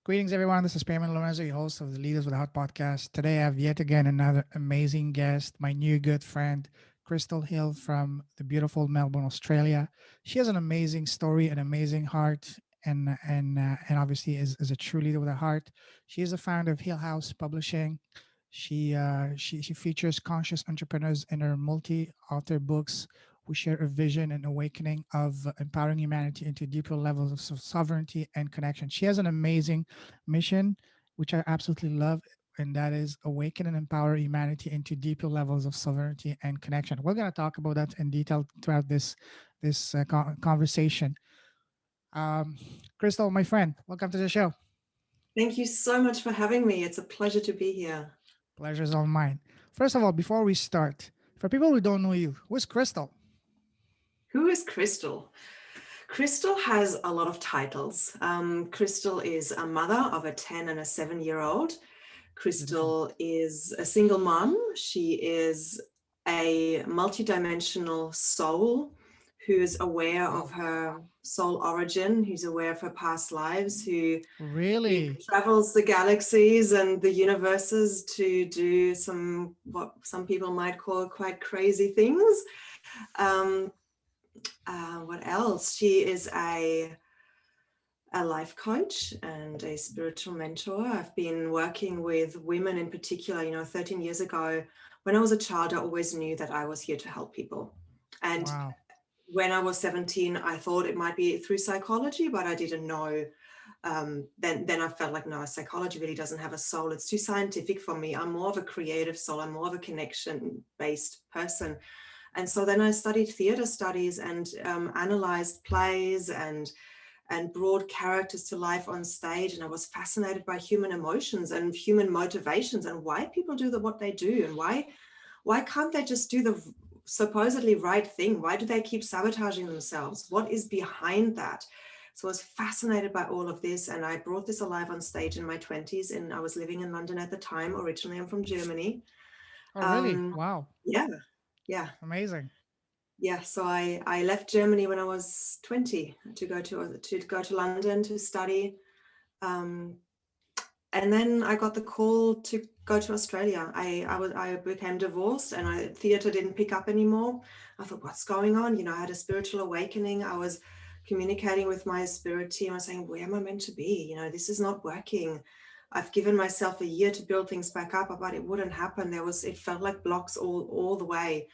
Greetings, everyone. This is Payman Lorenzo, your host of the Leaders with a Heart podcast. Today, I have yet again another amazing guest, my new good friend, Krystal Hille from the beautiful Melbourne, Australia. She has an amazing story, an amazing heart, and obviously is a true leader with a heart. She is the founder of Hill House Publishing. She features conscious entrepreneurs in her multi-author books. We share a vision and awakening of empowering humanity into deeper levels of sovereignty and connection. She has an amazing mission, which I absolutely love, and that is awaken and empower humanity into deeper levels of sovereignty and connection. We're going to talk about that in detail throughout this conversation. Um, Krystal, my friend, welcome to the show. Thank you so much for having me. It's a pleasure to be here. Pleasure's all mine. First of all, before we start, for people who don't know you, who's Krystal? Who is Krystal? Krystal has a lot of titles. Krystal is a mother of a 10 and a 7-year-old. Beautiful. Krystal is a single mom. She is a multidimensional soul who's aware of her soul origin, who's aware of her past lives, who Really? travels the galaxies and the universes to do what some people might call quite crazy things. Um, what else? She is a life coach and a spiritual mentor. I've been working with women in particular. 13 years ago, when I was a child, I always knew that I was here to help people. And Wow. when I was 17, I thought it might be through psychology, but I didn't know. Then I felt like, no, psychology really doesn't have a soul. It's too scientific for me. I'm more of a creative soul. I'm more of a connection-based person. And so then I studied theater studies and analyzed plays and brought characters to life on stage. And I was fascinated by human emotions and human motivations and why people do what they do, and why can't they just do the supposedly right thing? Why do they keep sabotaging themselves? What is behind that? So I was fascinated by all of this, and I brought this alive on stage in my 20s, and I was living in London at the time. Originally, I'm from Germany. Oh, really? Um, Wow. yeah, yeah. Amazing. Yeah, so I left Germany when I was 20 to go to London to study, um, and then I got the call to go to Australia. I became divorced, and theatre didn't pick up anymore. I thought, what's going on? I had a spiritual awakening. I was communicating with my spirit team. I was saying, where am I meant to be? This is not working. I've given myself a year to build things back up, but it wouldn't happen. It felt like blocks all the way.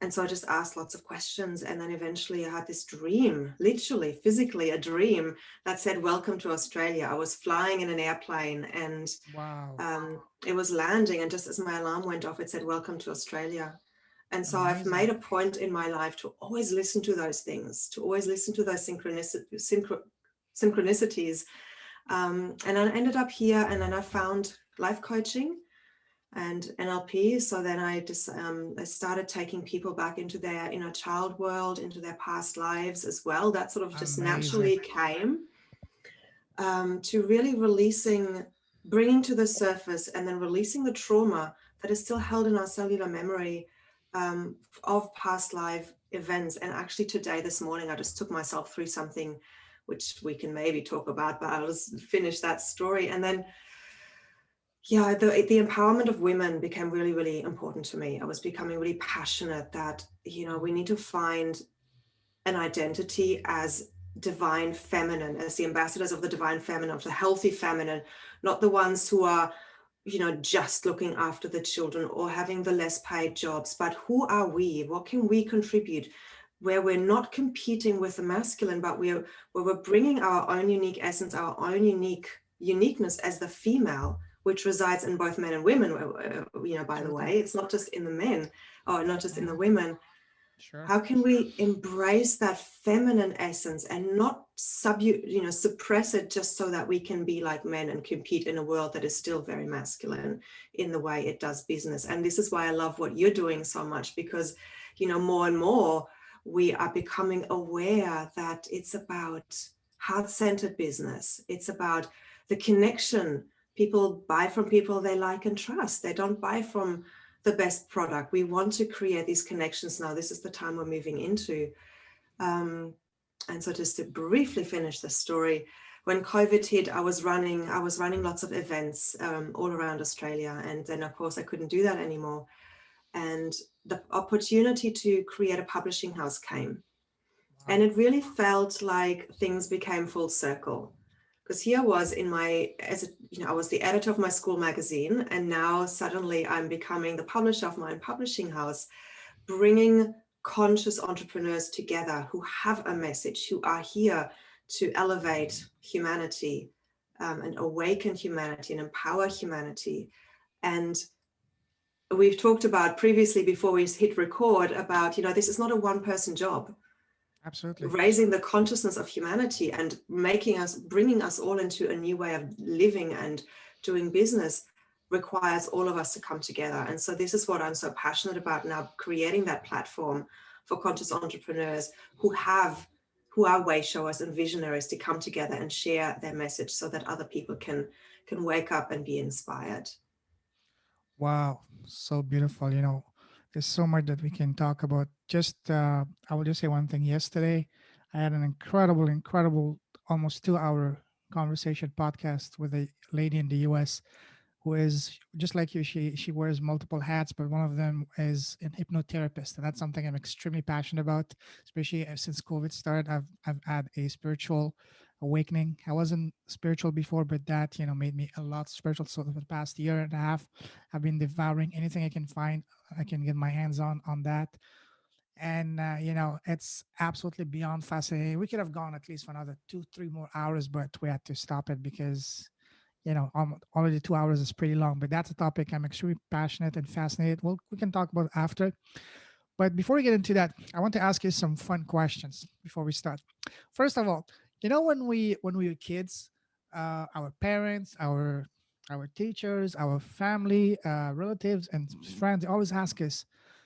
And so I just asked lots of questions. And then eventually I had this dream, literally, physically, a dream that said, welcome to Australia. I was flying in an airplane, and Wow. it was landing. And just as my alarm went off, it said, welcome to Australia. And so I've made Amazing. a point in my life to always listen to those things, to always listen to those synchronicities. And I ended up here, and then I found life coaching and NLP. So then I started taking people back into their inner child world, into their past lives as well. That sort of just Amazing. naturally came to really bringing to the surface and then releasing the trauma that is still held in our cellular memory of past life events. And actually today, this morning, I just took myself through something which we can maybe talk about, but I'll just finish that story. And then the empowerment of women became really, really important to me. I was becoming really passionate that, we need to find an identity as divine feminine, as the ambassadors of the divine feminine, of the healthy feminine, not the ones who are, just looking after the children or having the less paid jobs, but who are we? What can we contribute? Where we're not competing with the masculine, but where we're bringing our own unique essence, our own uniqueness as the female, which resides in both men and women, by the Absolutely. way. It's not just in the men, or not just in the Mhm. women. Sure. How can we embrace that feminine essence and not suppress it just so that we can be like men and compete in a world that is still very masculine in the way it does business? And this is why I love what you're doing so much, because, more and more we are becoming aware that it's about heart-centered business. It's about the connection. People buy from people they like and trust. They don't buy from the best product. We want to create these connections now. This is the time we're moving into. And so just to briefly finish the story, when COVID hit, I was running lots of events all around Australia. And then of course I couldn't do that anymore. And the opportunity to create a publishing house came. And Wow. it really felt like things became full circle. Because here was I was the editor of my school magazine, and now suddenly I'm becoming the publisher of my own publishing house, bringing conscious entrepreneurs together who have a message, who are here to elevate humanity, and awaken humanity and empower humanity. And we've talked about previously, before we hit record, about, this is not a one person job. Absolutely. Raising the consciousness of humanity and bringing us all into a new way of living and doing business requires all of us to come together. And so this is what I'm so passionate about now, creating that platform for conscious entrepreneurs who are way showers and visionaries to come together and share their message so that other people can wake up and be inspired. Wow, so beautiful. There's so much that we can talk about. I will just say one thing. Yesterday, I had an incredible, almost 2 hour conversation podcast with a lady in the US who is just like you. She wears multiple hats, but one of them is an hypnotherapist, and that's something I'm extremely passionate about. Especially since COVID started, I've had a spiritual awakening. I wasn't spiritual before, but that made me a lot spiritual. So for the past year and a half, I've been devouring anything I can find. I can get my hands on that, and it's absolutely beyond fascinating. We could have gone at least for another 2-3 more hours, but we had to stop it because already 2 hours is pretty long. But that's a topic I'm extremely passionate and fascinated. Well, we can talk about after. But before we get into that, I want to ask you some fun questions before we start. First of all, when we were kids, our parents, our teachers, our family, relatives, and friends always ask us,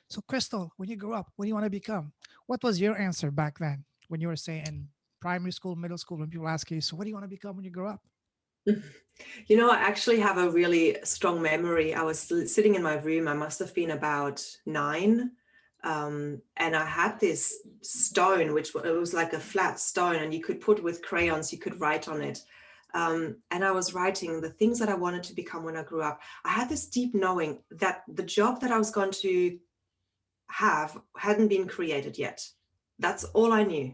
"So, Crystal, when you grow up, what do you want to become?" What was your answer back then when you were saying in primary school, middle school, when people ask you, "So, what do you want to become when you grow up?" I actually have a really strong memory. I was sitting in my room. I must have been about 9. And I had this stone, which it was like a flat stone, and you could put with crayons, you could write on it. And I was writing the things that I wanted to become when I grew up. I had this deep knowing that the job that I was going to have hadn't been created yet. That's all I knew.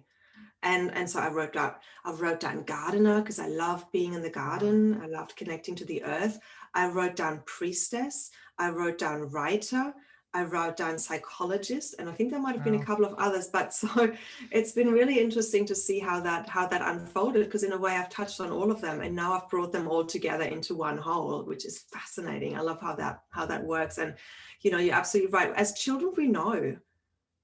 And so I wrote down gardener, because I loved being in the Wow. garden. I loved connecting to the earth. I wrote down priestess. I wrote down writer. I wrote down psychologist, and I think there might have been a Wow. couple of others. But so it's been really interesting to see how that unfolded, because in a way I've touched on all of them, and now I've brought them all together into one whole, which is fascinating. I love how that works. And you're absolutely right. As children, we know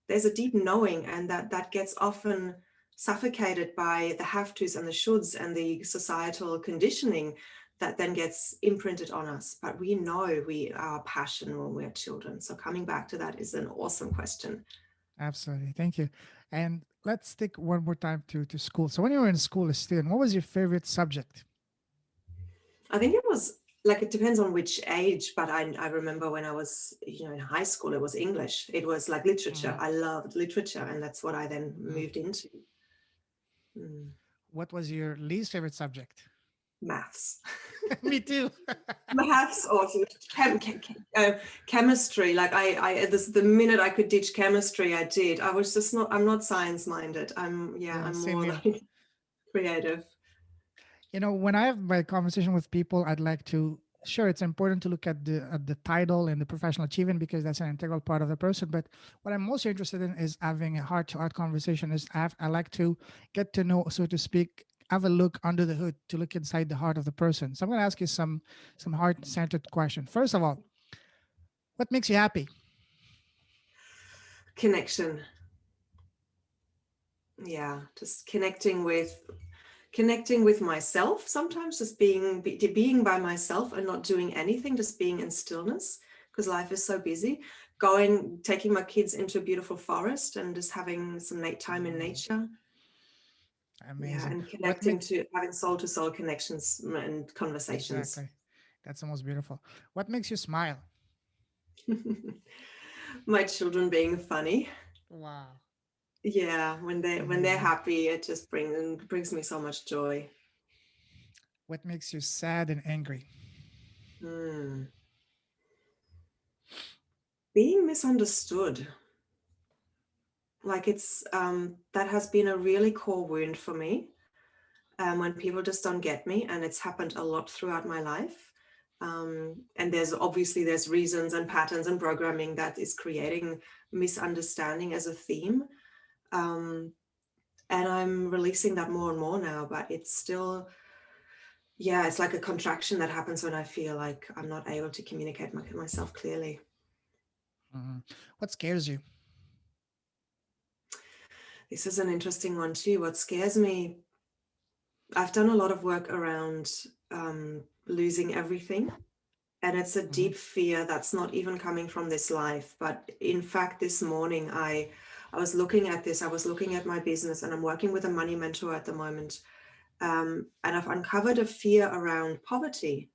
there's a deep knowing, and that gets often suffocated by the have tos and the shoulds and the societal conditioning that then gets imprinted on us. But we know we are passion when we're children. So coming back to that is an awesome question. Absolutely. Thank you. And let's stick one more time to school. So when you were in school as a student, what was your favorite subject? I think it was like, it depends on which age, but I remember when I was, in high school, it was English. It was like literature. Mm, I loved literature, and that's what I then mm. moved into. Mm, What was your least favorite subject? maths. Me too. Maths or chemistry. Like the minute I could ditch chemistry, I did. I was just not. I'm not science minded. Yeah, I'm same more here. like creative. When I have my conversation with people, I'd like to sure it's important to look at the title and the professional achievement because that's an integral part of the person. But what I'm most interested in is having a heart to heart conversation. I like to get to know, so to speak, have a look under the hood to look inside the heart of the person. So I'm going to ask you some heart centered question. First of all, what makes you happy? Connection. Yeah, just connecting with myself. Sometimes just being by myself and not doing anything, just being in stillness, because life is so busy. Taking my kids into a beautiful forest and just having some time in Mm, nature. Yeah, amazing. and What connecting makes to having soul to soul connections and conversations. exactly? That's the most beautiful. What makes you smile? My children being funny. Wow, Yeah, when they're amazing. happy, it just brings me so much joy. What makes you sad and angry? Hmm. Being misunderstood. Like that has been a really core wound for me. When people just don't get me, and it's happened a lot throughout my life. And there's reasons and patterns and programming that is creating misunderstanding as a theme. Um, and I'm releasing that more and more now, but it's still, yeah, it's like a contraction that happens when I feel like I'm not able to communicate myself clearly. Mhm. What scares you? This is an interesting one too. What scares me, I've done a lot of work around losing everything. And it's a Mhm. deep fear that's not even coming from this life. But in fact, this morning, I was looking at this, I was looking at my business, and I'm working with a money mentor at the moment. And I've uncovered a fear around poverty.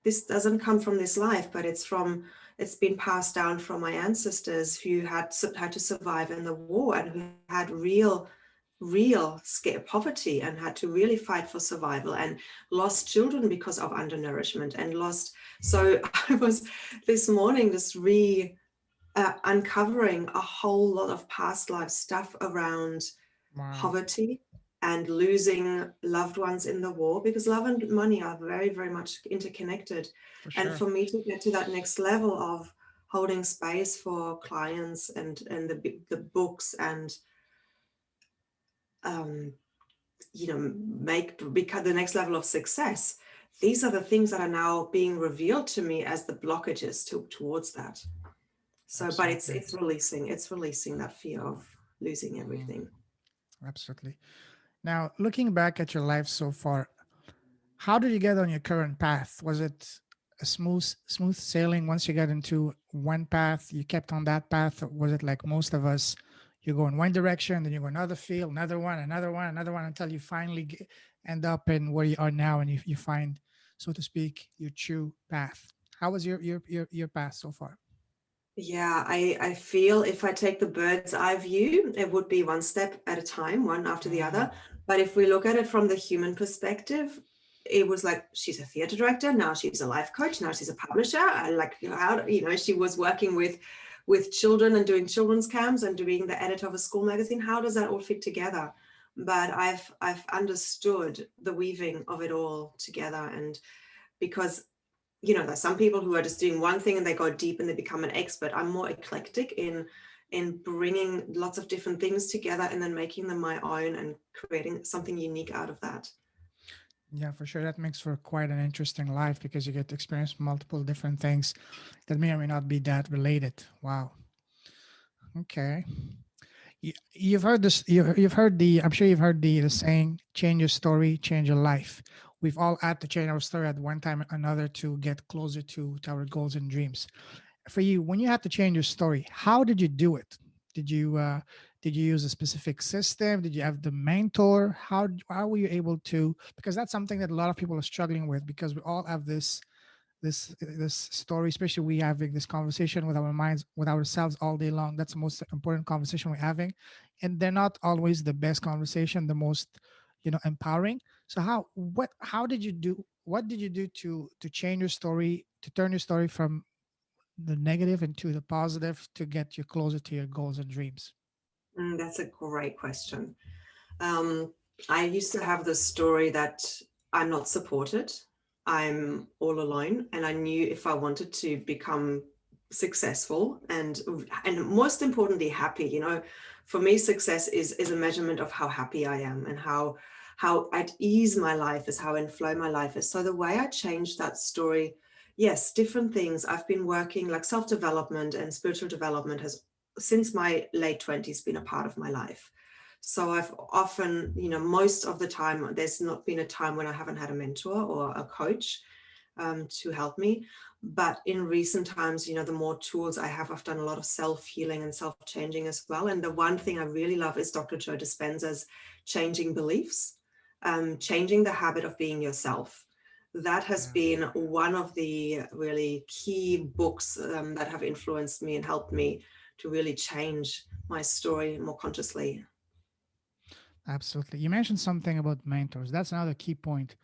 This doesn't come from this life, but it's been passed down from my ancestors who had to survive in the war and who had real scare poverty and had to really fight for survival and lost children because of undernourishment and lost. So I was this morning just uncovering a whole lot of past life stuff around Wow, poverty and losing loved ones in the war, because love and money are very, very much interconnected. for And sure. for me to get to that next level of holding space for clients and the books and um, become the next level of success, these are the things that are now being revealed to me as the blockages towards that. So but Absolutely. it's releasing that fear of losing Mhm. everything. Absolutely. Now, looking back at your life so far, how did you get on your current path? Was it a smooth sailing once you got into one path, you kept on that path? Or was it like most of us, you go in one direction, then you go another field, another one until you finally end up in where you are now and you find, so to speak, your true path? How was your path so far? Yeah, I feel if I take the bird's eye view, it would be one step at a time, one after the Mm, other. But if we look at it from the human perspective, it was like she's a theater director, now she's a life coach, now she's a publisher. And like how she was working with children and doing children's camps and doing the editor of a school magazine. How does that all fit together? But I've understood the weaving of it all together, and because there's some people who are just doing one thing and they go deep and they become an expert. I'm more eclectic in bringing lots of different things together and then making them my own and creating something unique out of that. yeah, for sure. That makes for quite an interesting life because you get to experience multiple different things that may or may not be that related. Wow. Okay. You've heard this. You've heard the. I'm sure you've heard the saying, "Change your story, change your life." We've all had to change our story at one time or another to get closer to our goals and dreams. For you, when you had to change your story, how did you do it? Did you uh, did you use a specific system? Did you have the mentor? How were you able to? Because that's something that a lot of people are struggling with because we all have this story, especially we having this conversation with our minds, with ourselves all day long. That's the most important conversation we're having, and they're not always the best conversation, the most empowering. So how did you do, what did you do to change your story, to turn your story from the negative into the positive, to get you closer to your goals and dreams? That's a great question. Um, I used to have this story that I'm not supported, I'm all alone, and I knew if I wanted to become successful and most importantly happy, for me success is a measurement of how happy I am and how at ease my life is, how in flow my life is. So the way I changed that story, yes, different things. I've been working like self-development and spiritual development has since my late 20s been a part of my life. So I've often, most of the time, there's not been a time when I haven't had a mentor or a coach to help me. But in recent times, the more tools I have, I've done a lot of self-healing and self-changing as well. And the one thing I really love is Dr. Joe Dispenza's Changing Beliefs, changing the habit of being yourself. That has Yeah, been one of the really key books that have influenced me and helped me to really change my story more consciously. absolutely. You mentioned something about mentors. That's another key point.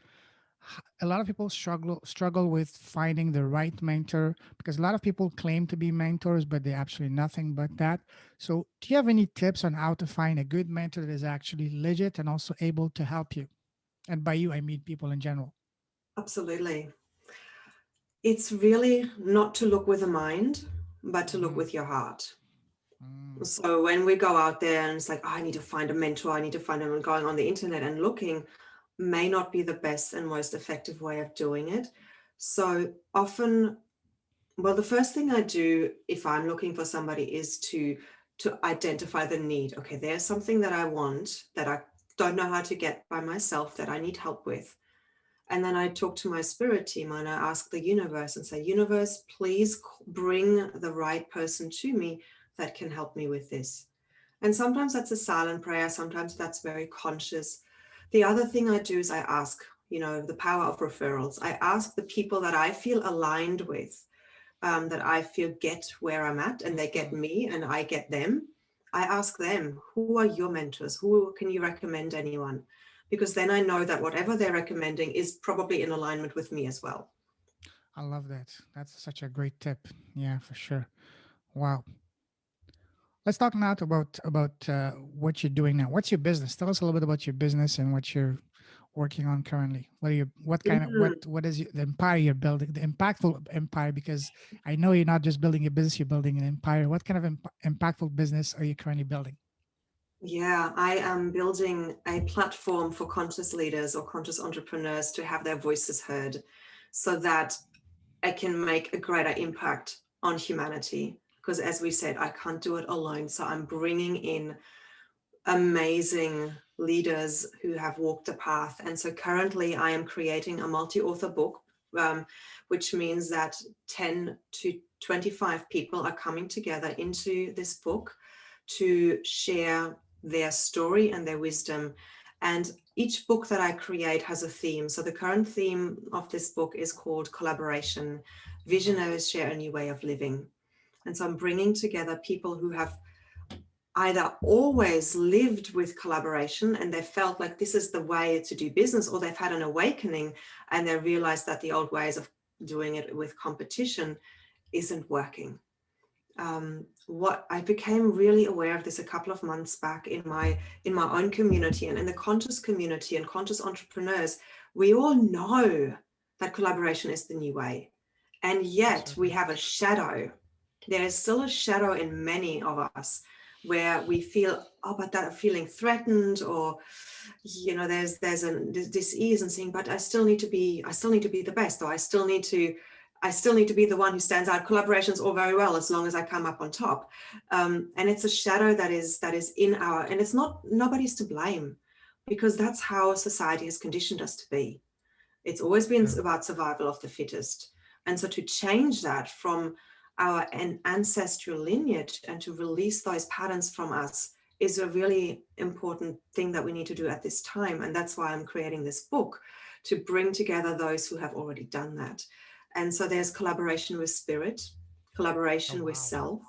A lot of people struggle with finding the right mentor, because a lot of people claim to be mentors, but they're actually nothing but that. So, do you have any tips on how to find a good mentor that is actually legit and also able to help you? And by you, I mean people in general. Absolutely. It's really not to look with the mind, but to look Mm-hmm. with your heart. Mm, So when we go out there and it's like, oh, I need to find a mentor, I need to find them, and going on the internet and looking may not be the best and most effective way of doing it. So often, well, the first thing I do if I'm looking for somebody is to identify the need. Okay, there's something that I want that I don't know how to get by myself, that I need help with. And then I talk to my spirit team and I ask the universe and say, universe, please bring the right person to me that can help me with this. And sometimes that's a silent prayer, sometimes that's very conscious. The other thing I do is I ask, the power of referrals. I ask the people that I feel aligned with, that I feel get where I'm at, and they get mm, me and I get them. I ask them, who are your mentors? Who can you recommend anyone? Because then I know that whatever they're recommending is probably in alignment with me as well. I love that. That's such a great tip. Yeah, for sure. Wow. Let's talk now about what you're doing now. What's your business? Tell us a little bit about your business and what you're working on currently. What kind of Mm, the empire you're building, the impactful empire? Because I know you're not just building a business, you're building an empire. What kind of impactful business are you currently building? yeah, I am building a platform for conscious leaders or conscious entrepreneurs to have their voices heard so that I can make a greater impact on humanity. Because as we said, I can't do it alone. So I'm bringing in amazing leaders who have walked the path. And so currently I am creating a multi-author book, which means that 10 to 25 people are coming together into this book to share their story and their wisdom. And each book that I create has a theme. So the current theme of this book is called Collaboration. Mhm. Visionaries share a new way of living. And so I'm bringing together people who have either always lived with collaboration and they felt like this is the way to do business, or they've had an awakening and they realized that the old ways of doing it with competition isn't working. What I became really aware of this a couple of months back in my own community and in the conscious community and conscious entrepreneurs. We all know that collaboration is the new way, and yet we Certainly. have a shadow. There is still a shadow in many of us where we feel, oh, but that feeling threatened, or there's a dis-ease and saying, but I still need to be the best, or I still need to be the one who stands out. Collaboration's all very well as long as I come up on top. And it's a shadow that is in and it's not, nobody's to blame, because that's how society has conditioned us to be. It's always been True. about survival of the fittest. And so to change that from our ancestral lineage and to release those patterns from us is a really important thing that we need to do at this time. And that's why I'm creating this book, to bring together those who have already done that. And so there's collaboration with spirit, Oh collaboration with wow. self.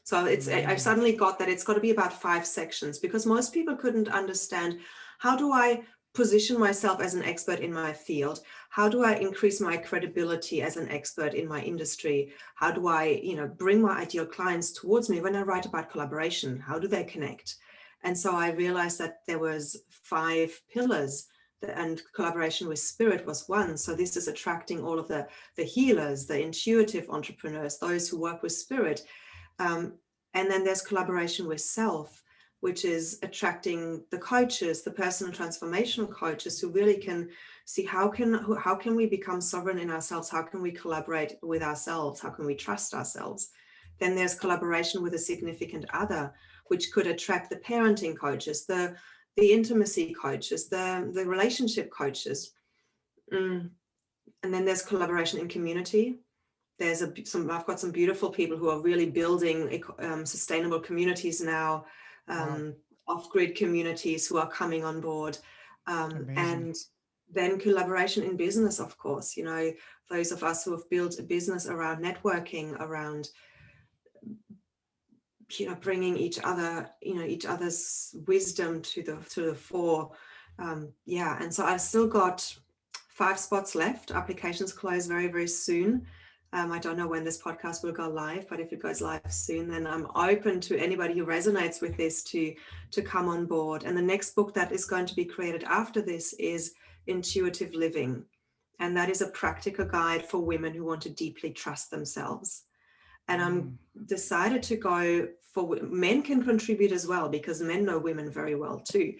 So I've Amazing. suddenly got that it's got to be about 5 sections, because most people couldn't understand, how do I position myself as an expert in my field? How do I increase my credibility as an expert in my industry? How do I, bring my ideal clients towards me when I write about collaboration? How do they connect? And so I realized that there was 5 pillars, and collaboration with spirit was one. So this is attracting all of the healers, the intuitive entrepreneurs, those who work with spirit. Um, and then there's collaboration with self, which is attracting the coaches, the personal transformational coaches, who really can see how can we become sovereign in ourselves? How can we collaborate with ourselves? How can we trust ourselves? Then there's collaboration with a significant other, which could attract the parenting coaches, the intimacy coaches, the relationship coaches. And then there's collaboration in community. I've got some beautiful people who are really building sustainable communities now, Wow. off-grid communities who are coming on board. Amazing. And then collaboration in business, of course, those of us who have built a business around networking, around, bringing each other's wisdom to the fore. Yeah. And so I've still got 5 spots left. Applications close very, very soon. I don't know when this podcast will go live, but if it goes live soon, then I'm open to anybody who resonates with this to come on board. And the next book that is going to be created after this is Intuitive Living. And that is a practical guide for women who want to deeply trust themselves. And I'm decided to go for men can contribute as well, because men know women very well too.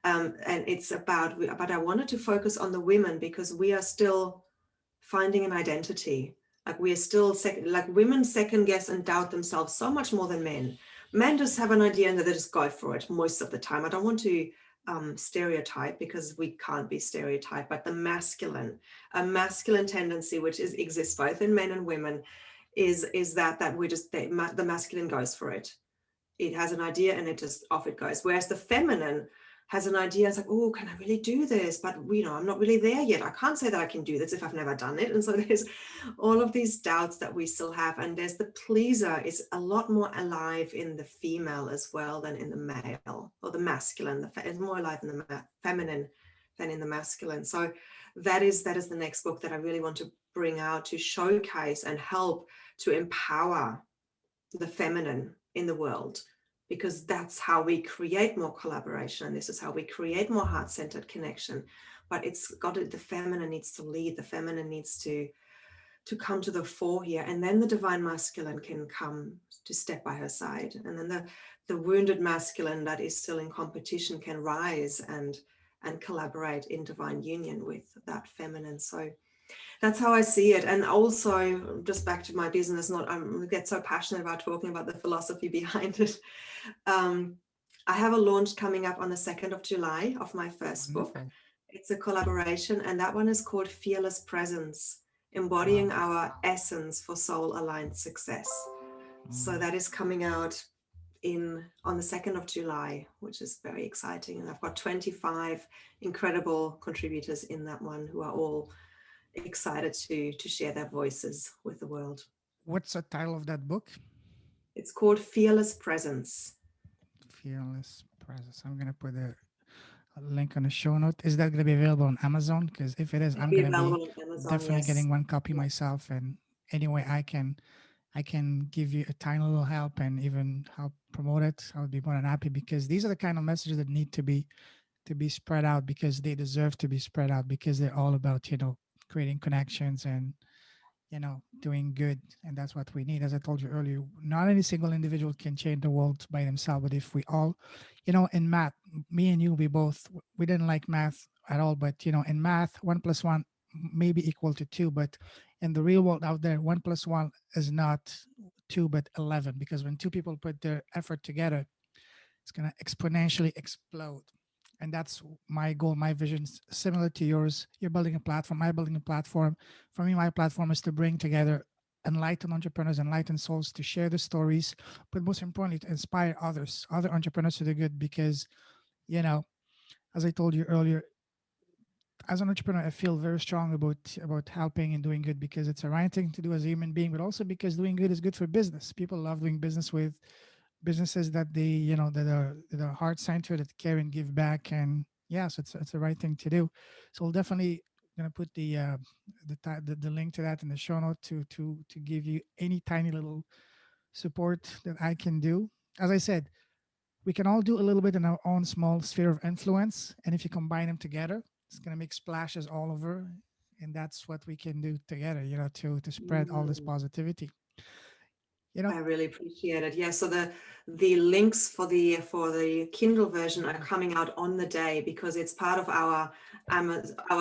And it's about, but I wanted to focus on the women because we are still finding an identity. Like we are still like women second guess and doubt themselves so much more than men. Men just have an idea and they just go for it most of the time. I don't want to stereotype, because we can't be stereotyped, but a masculine tendency, which exists both in men and women, is that we just, the masculine goes for it. It has an idea and it just off it goes. Whereas the feminine has an idea. It's like, oh, can I really do this? But I'm not really there yet. I can't say that I can do this if I've never done it. And so there's all of these doubts that we still have. And there's the pleaser is a lot more alive in the female as well than in the male, or the masculine. It's more alive in the feminine than in the masculine. So that is the next book that I really want to bring out, to showcase and help to empower the feminine in the world, because that's how we create more collaboration, and this is how we create more heart-centered connection. But it's got to, the feminine needs to lead, the feminine needs to come to the fore here, and then the divine masculine can come to step by her side, and then the wounded masculine that is still in competition can rise and collaborate in divine union with that feminine. So that's how I see it. And also, just back to my business, I get so passionate about talking about the philosophy behind it. I have a launch coming up on the 2nd of July of my first book. It's a collaboration, and that one is called Fearless Presence, Embodying Our Essence for Soul-Aligned Success. So that is coming out on the 2nd of July, which is very exciting. And I've got 25 incredible contributors in that one who are all excited to share their voices with the world. What's the title of that book? It's called Fearless Presence. Fearless Presence. I'm going to put a link on the show note. Is that going to be available on Amazon? Because if it is, I'm going to be definitely getting one copy myself. And anyway, I can give you a tiny little help and even help promote it. I would be more than happy, because these are the kind of messages that need to be spread out, because they deserve to be spread out, because they're all about, creating connections and, doing good. And that's what we need. As I told you earlier, not any single individual can change the world by themselves. But if we all, in math, me and you, we didn't like math at all. But, in math, 1 + 1 may be equal to 2. But in the real world out there, 1 + 1 is not 2, but 11. Because when two people put their effort together, it's going to exponentially explode. And that's my goal, my vision, similar to yours. You're building a platform, I'm building a platform. For me, my platform is to bring together enlightened entrepreneurs, enlightened souls, to share the stories, but most importantly, to inspire other entrepreneurs to do good. Because, as I told you earlier, as an entrepreneur, I feel very strong about helping and doing good, because it's the right thing to do as a human being, but also because doing good is good for business. People love doing business with businesses that they that are heart centered, that care and give back. And yes, it's the right thing to do. So we'll definitely gonna put the link to that in the show note to give you any tiny little support that I can do. As I said, we can all do a little bit in our own small sphere of influence, and if you combine them together, it's gonna make splashes all over. And that's what we can do together, to spread all this positivity. I really appreciate it. Yeah, so the links for the Kindle version are coming out on the day, because it's part of our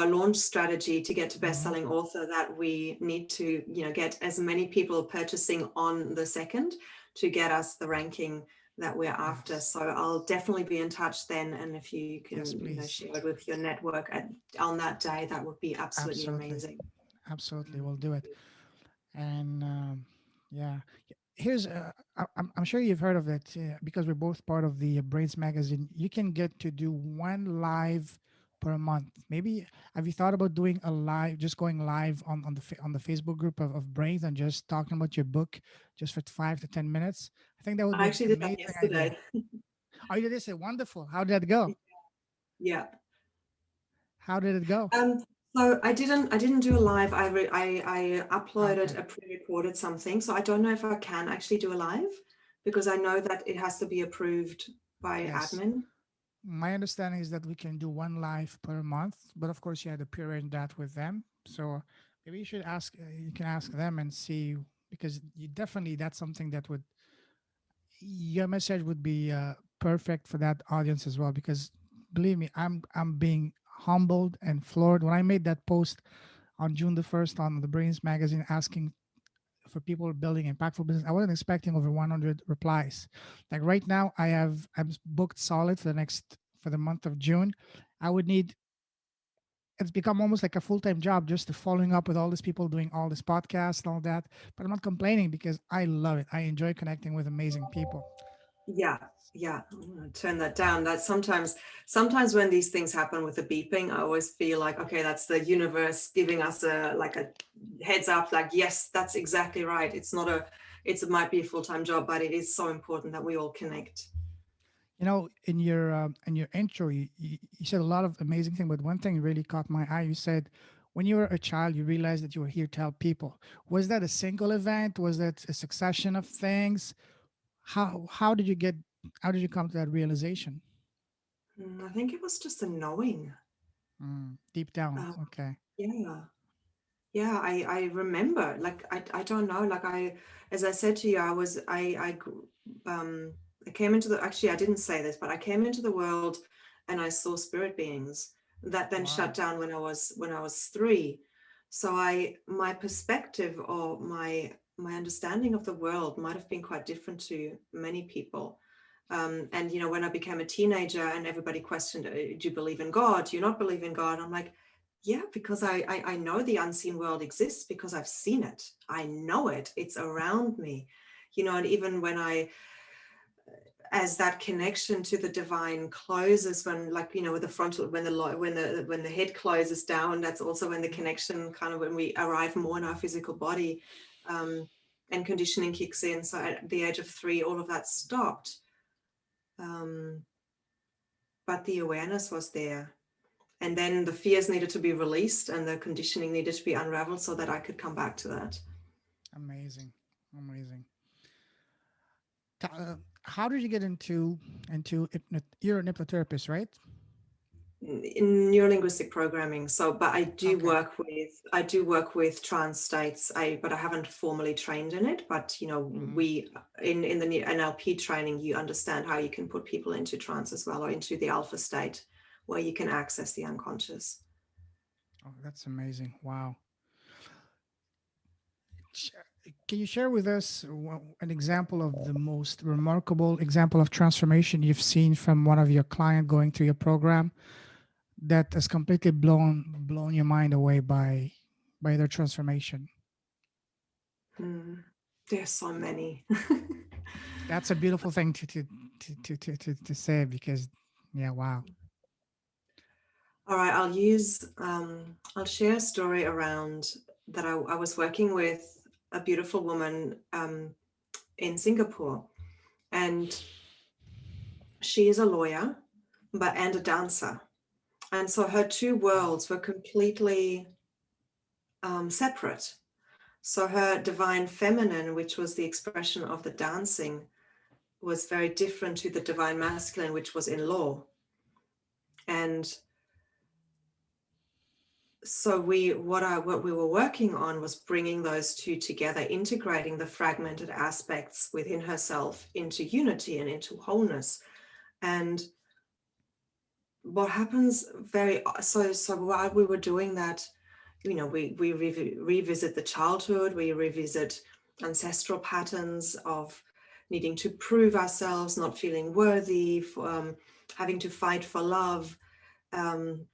launch strategy to get to best-selling author, that we need to get as many people purchasing on the 2nd to get us the ranking that we're after. Yes. So I'll definitely be in touch then, and if you can share it with your network on that day, that would be absolutely amazing. Absolutely, we'll do it. And yeah, here's I'm sure you've heard of it, because we're both part of the Brains magazine. You can get to do 1 live per month. Maybe have you thought about doing a live, just going live on the Facebook group of Brains, and just talking about your book just for 5 to 10 minutes? I think that would be I actually an amazing did that yesterday. Oh, you did this? Wonderful. How did that go? Yeah. How did it go? So I didn't do a live. I Okay. uploaded a pre-recorded something. So I don't know if I can actually do a live because I know that it has to be approved by Yes. admin. My understanding is that we can do one live per month, but of course you had to period that with them. So maybe you should ask. You can ask them and see, because you definitely, that's something that would, your message would be perfect for that audience as well. Because believe me, I'm being humbled and floored when I made that post on June 1st on the Brains magazine asking for people building impactful business. I wasn't expecting over 100 replies. Like right now, I'm booked solid for the month of June. I would need, it's become almost like a full-time job just to following up with all these people doing all this podcast and all that. But I'm not complaining because I love it. I enjoy connecting with amazing people. Yeah, yeah. I'm gonna turn that down. That sometimes when these things happen with the beeping, I always feel like, okay, that's the universe giving us a heads up, like, yes, that's exactly right. It might be a full-time job, but it is so important that we all connect. You know, in your intro, you said a lot of amazing things, but one thing really caught my eye. You said when you were a child, you realized that you were here to help people. Was that a single event? Was that a succession of things? How did you get? How did you come to that realization? I think it was just a knowing. Deep down, Uh, okay. yeah. Yeah, I remember, like, I don't know, like, as I said to you, I came into actually, I didn't say this, but I came into the world and I saw spirit beings that then shut Wow. down when I was 3. So my perspective or my understanding of the world might have been quite different to many people. And, when I became a teenager and everybody questioned, do you believe in God? Do you not believe in God? I'm like, yeah, because I know the unseen world exists because I've seen it. I know it. It's around me, and even when as that connection to the divine closes, when, like, with the frontal, when the head closes down, that's also when the connection kind of, when we arrive more in our physical body, um, and conditioning kicks in. So at the age of 3, all of that stopped. Um, but the awareness was there. And then the fears needed to be released and the conditioning needed to be unraveled so that I could come back to that. Amazing, amazing. How did you get you're an hypnotherapist, right? In neurolinguistic programming. So, but Okay. I do work with trance states. But I haven't formally trained in it. But Hmm. we in the NLP training, you understand how you can put people into trance as well, or into the alpha state, where you can access the unconscious. Oh, that's amazing. Wow. Sh- Can you share with us an example of the most remarkable example of transformation you've seen from one of your client going through your program that has completely blown your mind away by their transformation? Mm. There's so many. That's a beautiful thing to say because, yeah, wow. All right, I'll share a story around that. I was working with a beautiful woman in Singapore, and she is a lawyer, and a dancer. And so her two Wow. worlds were completely separate. So her divine feminine, which was the expression of the dancing, was very different to the divine masculine, which was in law. And so what we were working on was bringing those two together, integrating the fragmented aspects within herself into unity and into wholeness. And what happens so while we were doing that, we revisit the childhood, we revisit ancestral patterns of needing to prove ourselves, not feeling worthy, having to fight for love, um,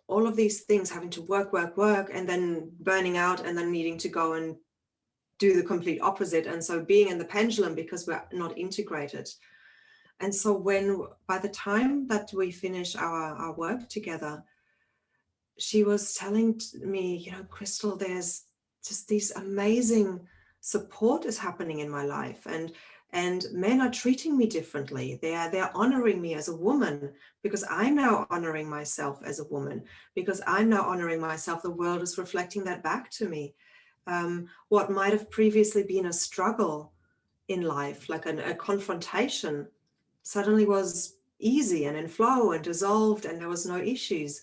all of these things, having to work, and then burning out, and then needing to go and do the complete opposite. And so being in the pendulum because we're not integrated. And so by the time that we finish our work together, she was telling me, Krystal, there's just these amazing support is happening in my life. And And men are treating me differently. They're honoring me as a woman because I'm now honoring myself as a woman. Because I'm now honoring myself, the world is reflecting that back to me. What might have previously been a struggle in life, like a confrontation, suddenly was easy and in flow and dissolved, and there was no issues.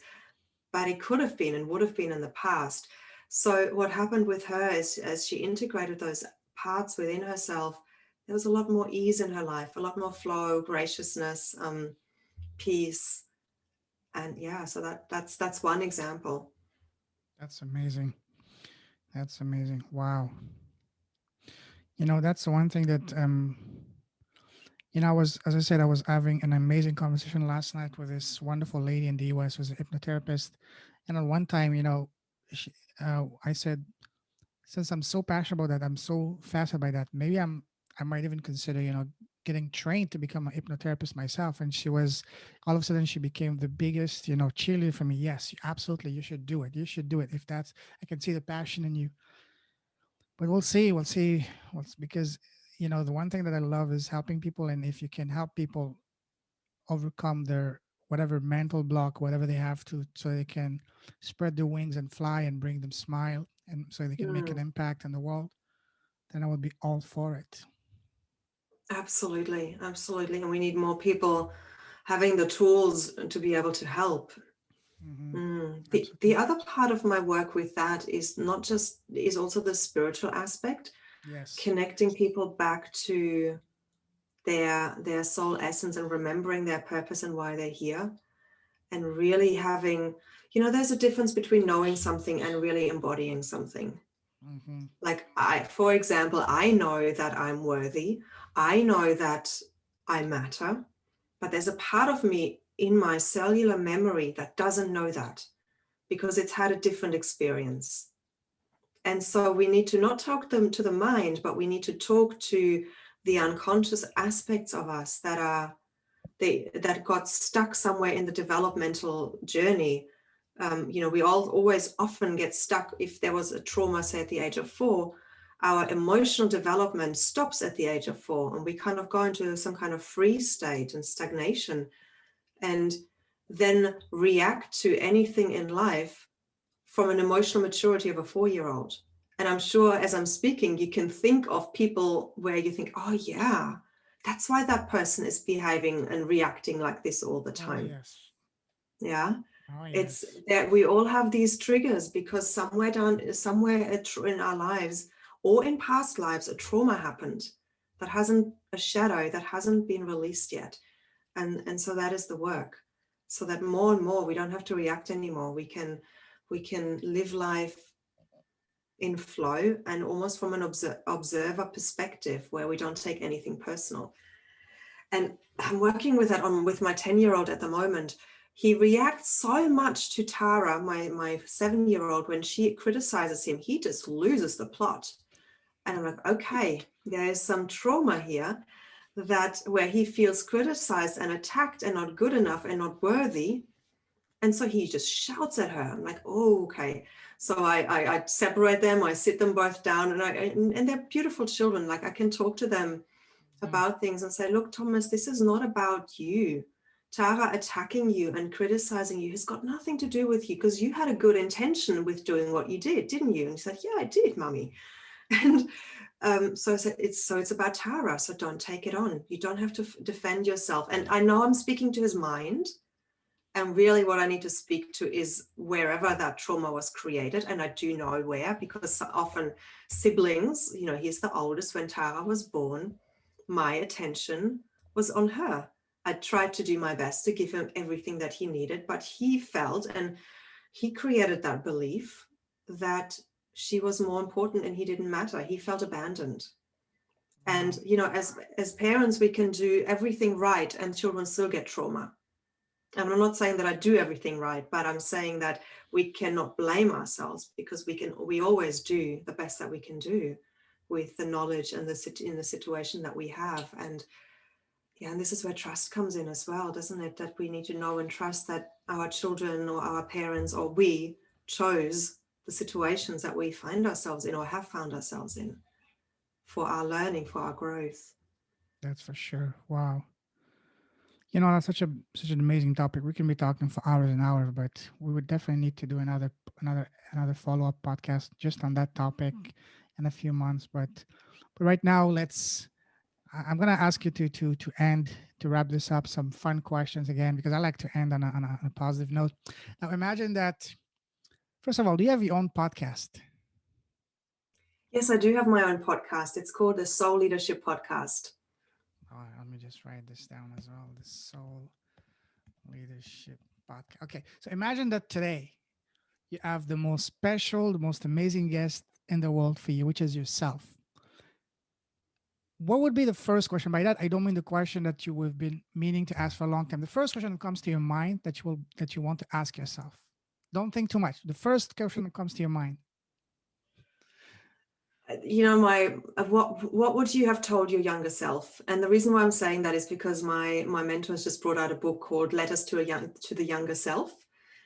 But it could have been and would have been in the past. So what happened with her is, as she integrated those parts within herself, there was a lot more ease in her life, a lot more flow, graciousness, peace. And yeah, so that's one example. That's amazing. That's amazing. Wow. You know, that's the one thing that I was, as I said, I was having an amazing conversation last night with this wonderful lady in the US who's a hypnotherapist. And at one time, she, I said, since I'm so passionate about that, I'm so fascinated by that, maybe I might even consider, getting trained to become a hypnotherapist myself. And she was, all of a sudden, she became the biggest, cheerleader for me. Yes, absolutely. You should do it. You should do it. If that's, I can see the passion in you. But we'll see. We'll see. Because, the one thing that I love is helping people. And if you can help people overcome their whatever mental block, whatever they have to, so they can spread their wings and fly and bring them smile, and so they can make an Mm, impact in the world, then I would be all for it. absolutely, absolutely. And we need more people having the tools to be able to help. Hmm. The Absolutely. other part of my work with that is not just, is also the spiritual aspect, Yes. connecting people back to their soul essence and remembering their purpose and why they're here, and really having, there's a difference between knowing something and really embodying something. Hmm. Like, for example, I know that I'm worthy. I know that I matter, but there's a part of me in my cellular memory that doesn't know that because it's had a different experience. And so we need to not talk them to the mind, but we need to talk to the unconscious aspects of us that got stuck somewhere in the developmental journey. We all always often get stuck. If there was a trauma, say at the age of 4, our emotional development stops at the age of 4, and we kind of go into some kind of freeze state and stagnation, and then react to anything in life from an emotional maturity of a 4-year-old. And I'm sure as I'm speaking, you can think of people where you think, oh, yeah, that's why that person is behaving and reacting like this all the Oh time. yes. Yeah. Oh It's yes. that we all have these triggers because somewhere in our lives or in past lives, a trauma happened that hasn't, a shadow that hasn't been released yet. And so that is the work, so that more and more we don't have to react anymore. We can live life in flow and almost from an observer perspective where we don't take anything personal. And I'm working with that with my 10-year-old at the moment. He reacts so much to Tara, my 7-year-old, when she criticizes him, he just loses the plot. And I'm like, okay, there's some trauma here, that where he feels criticized and attacked and not good enough and not worthy. And so he just shouts at her. I'm like, oh, okay. So I separate them. I sit them both down, and they're beautiful children. Like, I can talk to them Mhm. about things and say, look, Thomas, this is not about you. Tara attacking you and criticizing you has got nothing to do with you, because you had a good intention with doing what you did, didn't you? And he said, yeah, I did, Mummy. And so it's about Tara. So don't take it on. You don't have to defend yourself. And I know I'm speaking to his mind. And really what I need to speak to is wherever that trauma was created. And I do know where, because often siblings, he's the oldest. When Tara was born, my attention was on her. I tried to do my best to give him everything that he needed, but he felt, and he created that belief that she was more important and he didn't matter. He felt abandoned. And, Wow. as parents, we can do everything right and children still get trauma. And I'm not saying that I do everything right, but I'm saying that we cannot blame ourselves, because we always do the best that we can do with the knowledge and in the situation that we have. And yeah, and this is where trust comes in as well, doesn't it? That we need to know and trust that our children or our parents or we chose the situations that we find ourselves in or have found ourselves in for our learning, for our growth. That's for sure. Wow. You know, that's such an amazing topic. We can be talking for hours and hours, but we would definitely need to do another follow up podcast just on that topic in a few months. But right now, I'm gonna ask you to wrap this up some fun questions again because I like to end on a positive note. Now, imagine that. First of all, do you have your own podcast? Yes, I do have my own podcast. It's called the Soul Leadership Podcast. Oh, let me just write this down as well. The Soul Leadership Podcast. Okay, so imagine that today you have the most special, the most amazing guest in the world for you, which is yourself. What would be the first question? By that, I don't mean the question that you have been meaning to ask for a long time. The first question that comes to your mind that you want to ask yourself. Don't think too much. The first question that comes to your mind. You know, my what would you have told your younger self? And the reason why I'm saying that is because my mentor has just brought out a book called Letters to the Younger Self.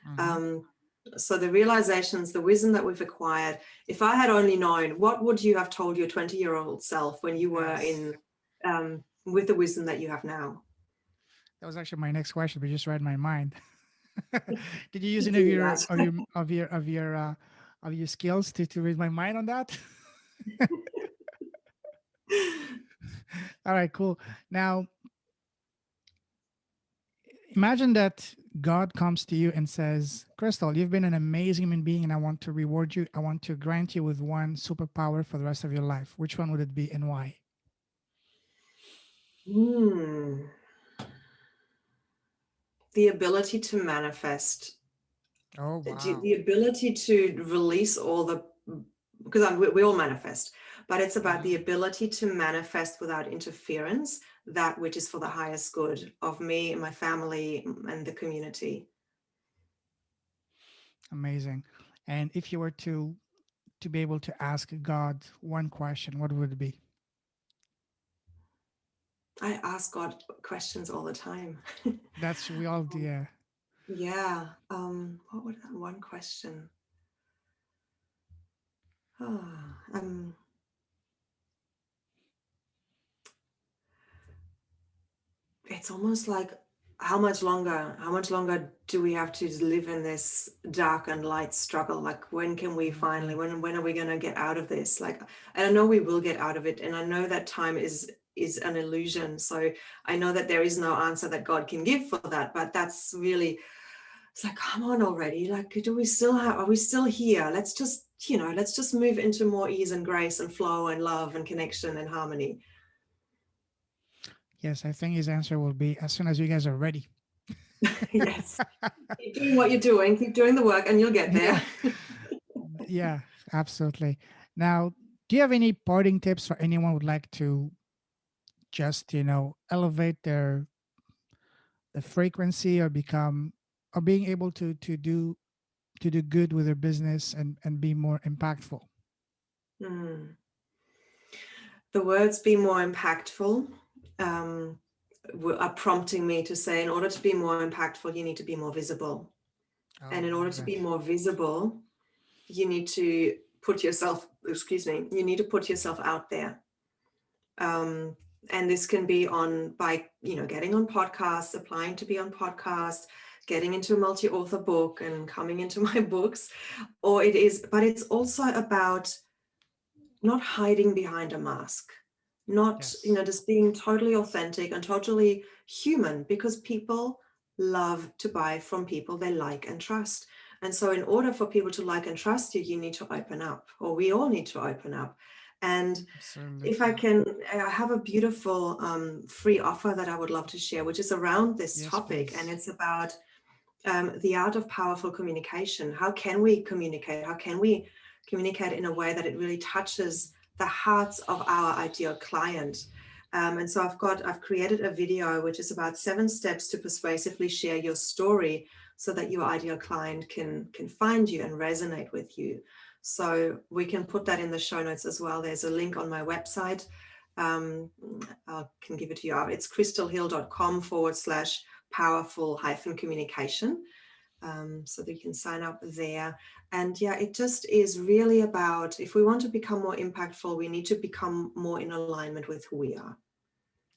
Mm-hmm. Um, so the realizations, the wisdom that we've acquired. If I had only known, what would you have told your 20-year-old self when you were Yes. in with the wisdom that you have now? That was actually my next question, but you just read my mind. Did you use You any of do your that. of your skills to read my mind on that? All right, cool. Now, imagine that God comes to you and says, Krystal, you've been an amazing human being, and I want to reward you. I want to grant you with one superpower for the rest of your life. Which one would it be and why? Hmm. The ability to manifest, Oh, wow. the ability to release all the, because we all manifest, but it's about the Mhm. ability to manifest without interference, that which is for the highest good of me and my family and the community. Amazing. And if you were to be able to ask God one question, what would it be? I ask God questions all the time. That's we all do. Yeah. Yeah. What would that one question? Oh, it's almost like how much longer do we have to live in this dark and light struggle? Like when can we finally, Mhm. when are we going to get out of this? Like, and I know we will get out of it, and I know that time is an illusion, so I know that there is no answer that God can give for that, but that's really, it's like, come on already, like, are we still here? Let's just move into more ease and grace and flow and love and connection and harmony. Yes, I think his answer will be as soon as you guys are ready. Yes, keep doing what you're doing, keep doing the work, and you'll get Yeah. there. Yeah, absolutely. Now, do you have any parting tips for anyone who would like to just, elevate the frequency or become or being able to do good with their business and be more impactful? Mm. The words "be more impactful" um, are prompting me to say, in order to be more impactful, you need to be more visible. Oh, And in I order love to that. be more visible, you need to you need to put yourself out there. Um, and this can be by getting on podcasts, applying to be on podcasts, getting into a multi-author book and coming into my books, but it's also about not hiding behind a mask, not Yes. just being totally authentic and totally human, because people love to buy from people they like and trust. And so in order for people to like and trust you, you need to open up, or we all need to open up. And if I Absolutely. can, I have a beautiful free offer that I would love to share, which is around this Yes, topic, and please. it's about the art of powerful communication. How can we communicate? How can we communicate in a way that it really touches the hearts of our ideal client? And so I've created a video which is about 7 steps to persuasively share your story so that your ideal client can find you and resonate with you. So we can put that in the show notes as well. There's a link on my website. I can give it to you. It's krystalhille.com/powerful-communication. So that you can sign up there. And yeah, it just is really about, if we want to become more impactful, we need to become more in alignment with who we are.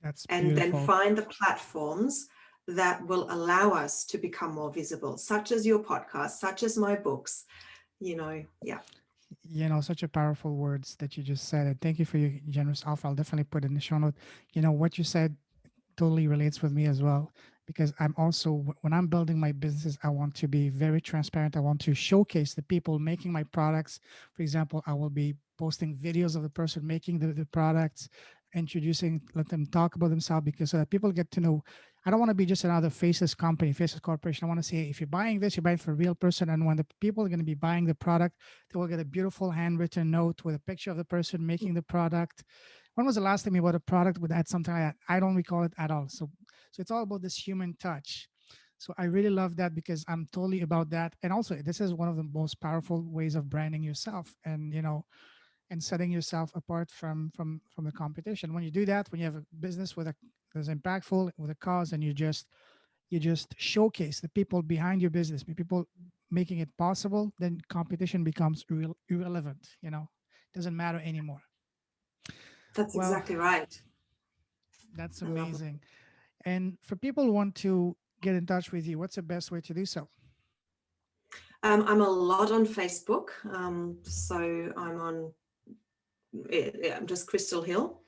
That's and then beautiful. find the platforms that will allow us to become more visible, such as your podcast, such as my books, yeah. Such a powerful words that you just said. And thank you for your generous offer. I'll definitely put it in the show note. What you said totally relates with me as well, because I'm also, when I'm building my business, I want to be very transparent. I want to showcase the people making my products. For example, I will be posting videos of the person making the products, introducing, let them talk about themselves, because so that people get to know. I don't want to be just another faceless company, faceless corporation. I want to say, if you're buying this, you're buying for a real person. And when the people are going to be buying the product, they will get a beautiful handwritten note with a picture of the person making the product. When was the last time you bought a product with that, something like that? I don't recall it at all. So it's all about this human touch. So I really love that, because I'm totally about that. And also, this is one of the most powerful ways of branding yourself, and setting yourself apart from the competition. When you do that, when you have a business that's impactful, with a cause, and you just showcase the people behind your business, the people making it possible, then competition becomes irrelevant. Doesn't matter anymore. That's Well, exactly right. that's I love it. amazing. And for people who want to get in touch with you, what's the best way to do so? I'm a lot on Facebook, so I'm on, yeah, I'm just Krystal Hille.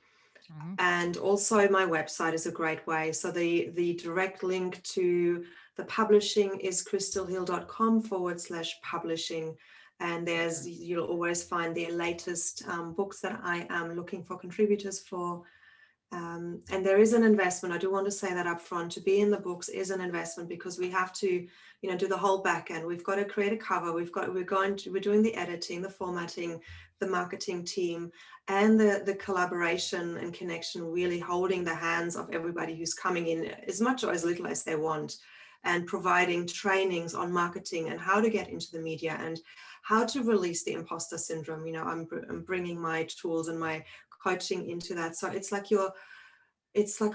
Hmm. And also my website is a great way. So the direct link to the publishing is krystalhille.com/publishing. And Okay. you'll always find the latest books that I am looking for contributors for. And there is an investment. I do want to say that up front. To be in the books is an investment, because we have to, do the whole back end. We've got to create a cover. We're doing the editing, the formatting, the marketing team, and the collaboration and connection, really holding the hands of everybody who's coming in, as much or as little as they want, and providing trainings on marketing and how to get into the media and how to release the imposter syndrome. I'm bringing my tools and my coaching into that. So it's like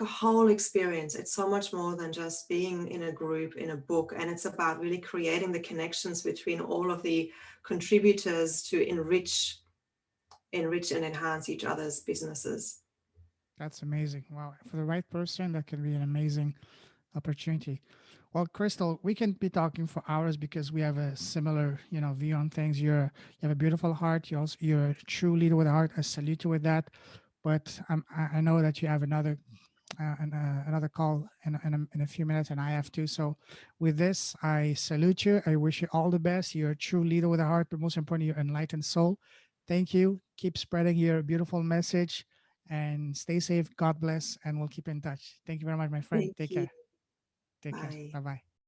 a whole experience. It's so much more than just being in a group, in a book. And it's about really creating the connections between all of the contributors to enrich and enhance each other's businesses. That's amazing. Wow. For the right person, that can be an amazing opportunity. Well, Krystal, we can be talking for hours, because we have a similar, view on things. You have a beautiful heart. You're a true leader with a heart. I salute you with that. But I know that you have another call in a few minutes, and I have to. So, with this, I salute you. I wish you all the best. You're a true leader with a heart, but most importantly, you're an enlightened soul. Thank you. Keep spreading your beautiful message, and stay safe. God bless, and we'll keep in touch. Thank you very much, my friend. Thank Take you. care. Take care. Bye. Bye bye.